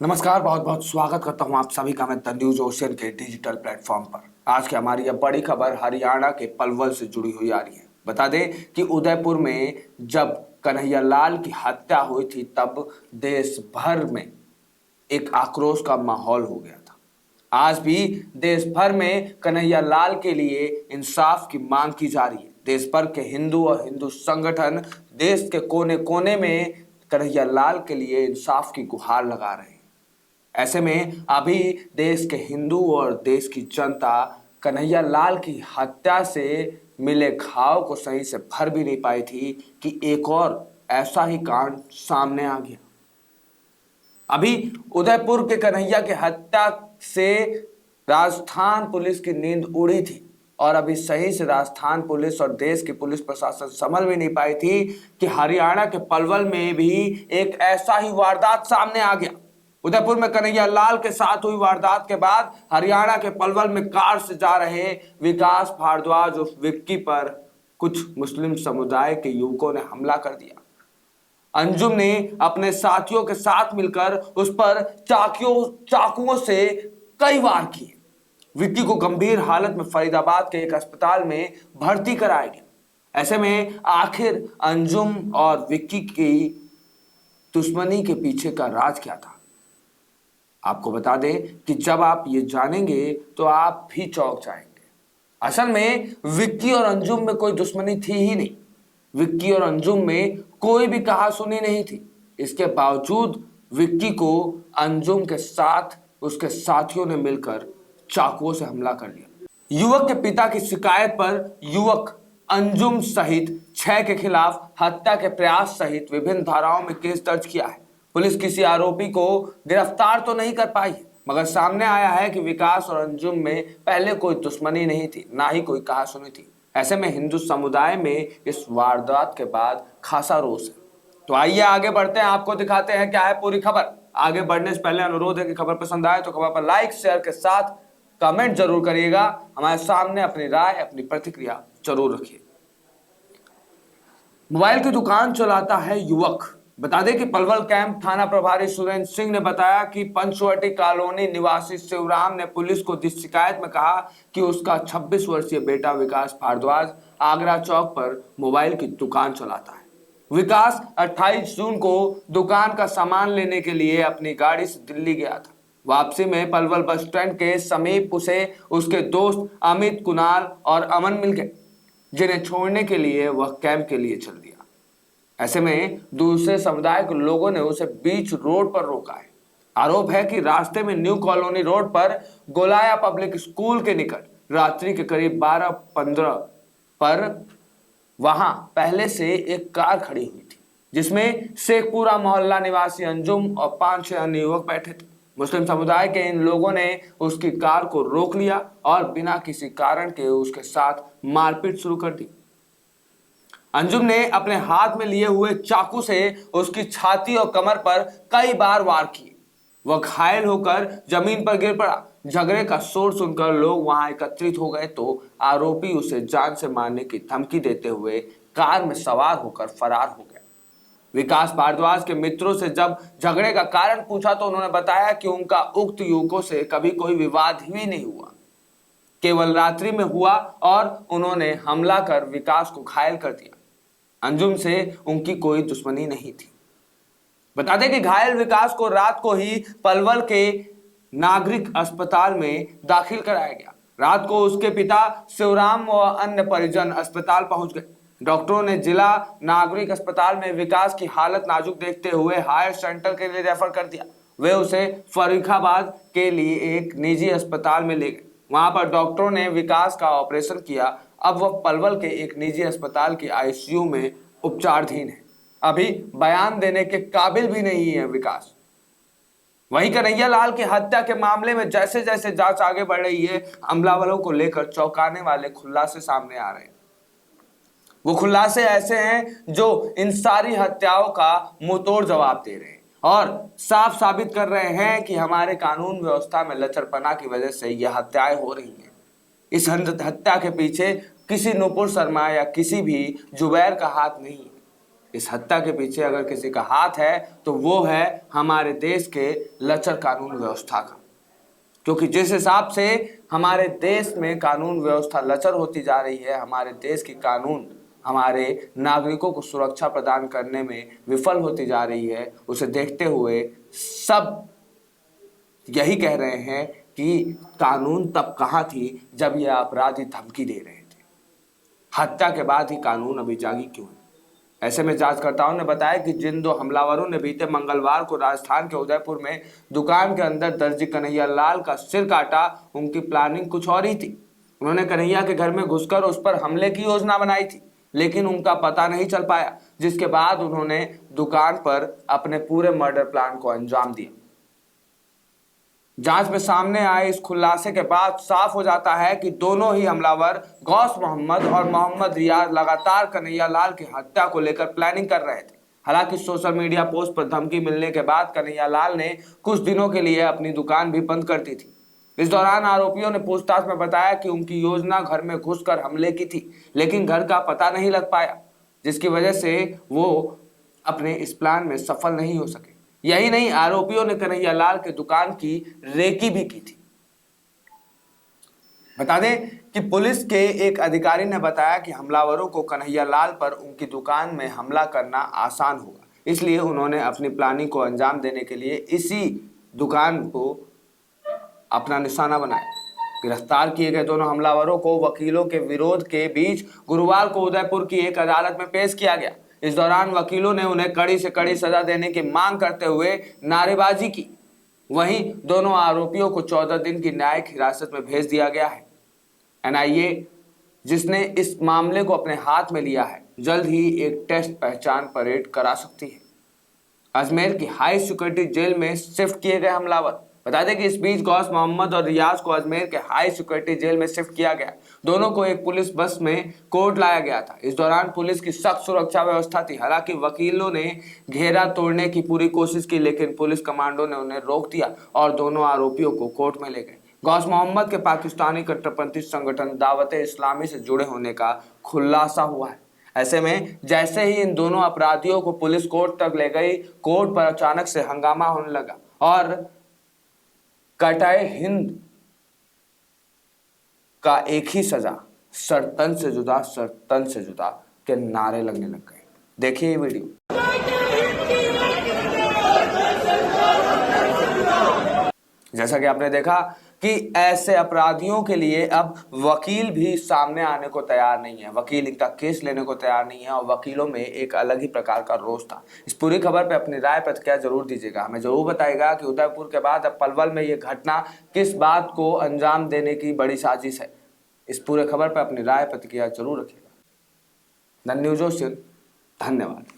नमस्कार, बहुत बहुत स्वागत करता हूं आप सभी का मैं द न्यूज ओशियन के डिजिटल प्लेटफॉर्म पर। आज की हमारी यह बड़ी खबर हरियाणा के पलवल से जुड़ी हुई आ रही है। बता दें कि उदयपुर में जब कन्हैया लाल की हत्या हुई थी तब देश भर में एक आक्रोश का माहौल हो गया था। आज भी देश भर में कन्हैया लाल के लिए इंसाफ की मांग की जा रही है। देश भर के हिंदू और हिंदू संगठन देश के कोने कोने में कन्हैया लाल के लिए इंसाफ की गुहार लगा रहे हैं। ऐसे में अभी देश के हिंदू और देश की जनता कन्हैया लाल की हत्या से मिले घाव को सही से भर भी नहीं पाई थी कि एक और ऐसा ही कांड सामने आ गया। अभी उदयपुर के कन्हैया की हत्या से राजस्थान पुलिस की नींद उड़ी थी और अभी सही से राजस्थान पुलिस और देश की पुलिस प्रशासन संभल भी नहीं पाई थी कि हरियाणा के पलवल में भी एक ऐसा ही वारदात सामने आ गया। उदयपुर में कन्हैया लाल के साथ हुई वारदात के बाद हरियाणा के पलवल में कार से जा रहे विकास भारद्वाज उर्फ विक्की पर कुछ मुस्लिम समुदाय के युवकों ने हमला कर दिया। अंजुम ने अपने साथियों के साथ मिलकर उस पर चाकुओं से कई वार किए। विक्की को गंभीर हालत में फरीदाबाद के एक अस्पताल में भर्ती कराया गया। ऐसे में आखिर अंजुम और विक्की की दुश्मनी के पीछे का राज क्या था? आपको बता दें कि जब आप ये जानेंगे तो आप भी चौंक जाएंगे। असल में विक्की और अंजुम में कोई दुश्मनी थी ही नहीं। विक्की और अंजुम में कोई भी कहासुनी नहीं थी। इसके बावजूद विक्की को अंजुम के साथ उसके साथियों ने मिलकर चाकुओं से हमला कर लिया। युवक के पिता की शिकायत पर युवक अंजुम सहित 6 के खिलाफ हत्या के प्रयास सहित विभिन्न धाराओं में केस दर्ज किया है। पुलिस किसी आरोपी को गिरफ्तार तो नहीं कर पाई, मगर सामने आया है कि विकास और अंजुम में पहले कोई दुश्मनी नहीं थी, ना ही कोई कहासुनी थी। ऐसे में हिंदू समुदाय में इस वारदात के बाद खासा रोष है। तो आइए आगे बढ़ते हैं, आपको दिखाते हैं क्या है पूरी खबर। आगे बढ़ने से पहले अनुरोध है कि खबर पसंद आए तो खबर पर लाइक शेयर के साथ कमेंट जरूर करिएगा। हमारे सामने अपनी राय अपनी प्रतिक्रिया जरूर रखिए। मोबाइल की दुकान चलाता है युवक। बता दें कि पलवल कैंप थाना प्रभारी सुरेंद्र सिंह ने बताया कि पंचवटी कॉलोनी निवासी शिवराम ने पुलिस को दी शिकायत में कहा कि उसका 26 वर्षीय बेटा विकास भारद्वाज आगरा चौक पर मोबाइल की दुकान चलाता है। विकास 28 जून को दुकान का सामान लेने के लिए अपनी गाड़ी से दिल्ली गया था। वापसी में पलवल बस स्टैंड के समीप उसे उसके दोस्त अमित, कुणाल और अमन मिल गए, जिन्हें छोड़ने के लिए वह कैंप के लिए चल दिया। ऐसे में दूसरे समुदाय के लोगों ने उसे बीच रोड पर रोका है। आरोप है कि रास्ते में न्यू कॉलोनी रोड पर गोलाया पब्लिक स्कूल के निकट रात्रि के करीब 12:15 पर वहां पहले से एक कार खड़ी हुई थी, जिसमें शेखपुरा मोहल्ला निवासी अंजुम और 5-6 अन्य युवक बैठे थे। मुस्लिम समुदाय के इन लोगों ने उसकी कार को रोक लिया और बिना किसी कारण के उसके साथ मारपीट शुरू कर दी। अंजुम ने अपने हाथ में लिए हुए चाकू से उसकी छाती और कमर पर कई बार वार किए। वह घायल होकर जमीन पर गिर पड़ा। झगड़े का शोर सुनकर लोग वहां एकत्रित हो गए तो आरोपी उसे जान से मारने की धमकी देते हुए कार में सवार होकर फरार हो गया। विकास भारद्वाज के मित्रों से जब झगड़े का कारण पूछा तो उन्होंने बताया कि उनका उक्त युवकों से कभी कोई विवाद ही नहीं हुआ, केवल रात्रि में हुआ और उन्होंने हमला कर विकास को घायल कर दिया। अंजुम से उनकी कोई दुश्मनी नहीं थी। बता दें कि घायल विकास को रात को ही पलवल के नागरिक अस्पताल में दाखिल कराया गया। रात को उसके पिता शिवराम व अन्य परिजन अस्पताल पहुंच गए। डॉक्टरों ने जिला नागरिक अस्पताल में विकास की हालत नाजुक देखते हुए हायर सेंटर के लिए रेफर कर दिया। वे उसे फरीदाबाद के लिए एक निजी अस्पताल में ले गए। वहां पर डॉक्टरों ने विकास का ऑपरेशन किया। अब वह पलवल के एक निजी अस्पताल की आईसीयू में उपचाराधीन है। अभी बयान देने के काबिल भी नहीं है विकास। वहीं कन्हैया लाल की हत्या के मामले में जैसे जैसे जांच आगे बढ़ रही है, हमलावरों को लेकर चौंकाने वाले खुलासे सामने आ रहे हैं। वो खुलासे ऐसे हैं जो इन सारी हत्याओं का मुंहतोड़ जवाब दे रहे हैं और साफ साबित कर रहे हैं कि हमारे कानून व्यवस्था में लचरपना की वजह से यह हत्याएं हो रही हैं। इस हत्या के पीछे किसी नुपुर शर्मा या किसी भी जुबैर का हाथ नहीं है। इस हत्या के पीछे अगर किसी का हाथ है तो वो है हमारे देश के लचर कानून व्यवस्था का, क्योंकि जिस हिसाब से हमारे देश में कानून व्यवस्था लचर होती जा रही है, हमारे देश की कानून हमारे नागरिकों को सुरक्षा प्रदान करने में विफल होती जा रही है, उसे देखते हुए सब यही कह रहे हैं कि कानून तब कहाँ थी जब ये अपराधी धमकी दे रहे थे, हत्या के बाद ही कानून अभी जागी क्यों है। ऐसे में जांचकर्ताओं ने बताया कि जिन दो हमलावरों ने बीते मंगलवार को राजस्थान के उदयपुर में दुकान के अंदर दर्जी कन्हैया लाल का सिर काटा, उनकी प्लानिंग कुछ और ही थी। उन्होंने कन्हैया के घर में घुसकर उस पर हमले की योजना बनाई थी, लेकिन उनका पता नहीं चल पाया, जिसके बाद उन्होंने दुकान पर अपने पूरे मर्डर प्लान को अंजाम दिया। जांच में सामने आए इस खुलासे के बाद साफ हो जाता है कि दोनों ही हमलावर गौस मोहम्मद और मोहम्मद रियाज लगातार कन्हैया लाल की हत्या को लेकर प्लानिंग कर रहे थे। हालांकि सोशल मीडिया पोस्ट पर धमकी मिलने के बाद कन्हैया लाल ने कुछ दिनों के लिए अपनी दुकान भी बंद कर दी थी। इस दौरान आरोपियों ने पूछताछ में बताया कि उनकी योजना घर में घुसकर हमले की थी, लेकिन घर का पता नहीं लग पाया, जिसकी वजह से वो अपने इस प्लान में सफल नहीं हो सके। यही नहीं, आरोपियों ने कन्हैया लाल के दुकान की रेकी भी की थी। बता दें कि पुलिस के एक अधिकारी ने बताया कि हमलावरों को कन्हैया लाल पर उनकी दुकान में हमला करना आसान होगा, इसलिए उन्होंने अपनी प्लानिंग को अंजाम देने के लिए इसी दुकान को अपना निशाना बनाया। गिरफ्तार किए गए दोनों हमलावरों को वकीलों के विरोध के बीच गुरुवार को उदयपुर की एक अदालत में पेश किया गया। इस दौरान वकीलों ने उन्हें कड़ी से कड़ी सजा देने की मांग करते हुए नारेबाजी की। वहीं दोनों आरोपियों को 14 दिन की न्यायिक हिरासत में भेज दिया गया है। एनआईए, जिसने इस मामले को अपने हाथ में लिया है, जल्द ही एक टेस्ट पहचान परेड करा सकती है। अजमेर की हाई सिक्योरिटी जेल में शिफ्ट किए गए हमलावर। बता दें कि इस बीच गौस मोहम्मद और रियाज को अजमेर के हाई सिक्योरिटी जेल में शिफ्ट किया गया। दोनों को एक पुलिस बस में कोर्ट लाया गया था। इस दौरान पुलिस की सख्त सुरक्षा व्यवस्था थी। हालांकि वकीलों ने घेरा तोड़ने की पूरी कोशिश की, लेकिन पुलिस कमांडो ने उन्हें रोक दिया और दोनों आरोपियों को कोर्ट में ले गए। गौस मोहम्मद के पाकिस्तानी कट्टरपंथी संगठन दावते इस्लामी से जुड़े होने का खुलासा हुआ है। ऐसे में जैसे ही इन दोनों अपराधियों को पुलिस कोर्ट तक ले गई, कोर्ट पर अचानक से हंगामा होने लगा और कटाए हिंद का एक ही सजा, सरतन से जुदा, सरतन से जुदा के नारे लगने लग गए। देखिए ये वीडियो। जैसा कि आपने देखा कि ऐसे अपराधियों के लिए अब वकील भी सामने आने को तैयार नहीं है, वकील इनका केस लेने को तैयार नहीं है और वकीलों में एक अलग ही प्रकार का रोष था। इस पूरी खबर पे अपनी राय प्रतिक्रिया जरूर दीजिएगा, हमें जरूर बताइएगा कि उदयपुर के बाद अब पलवल में ये घटना किस बात को अंजाम देने की बड़ी साजिश है। इस पूरे खबर पर अपनी राय प्रतिक्रिया जरूर रखिएगा। द न्यूज़ ओशियन, धन्यवाद।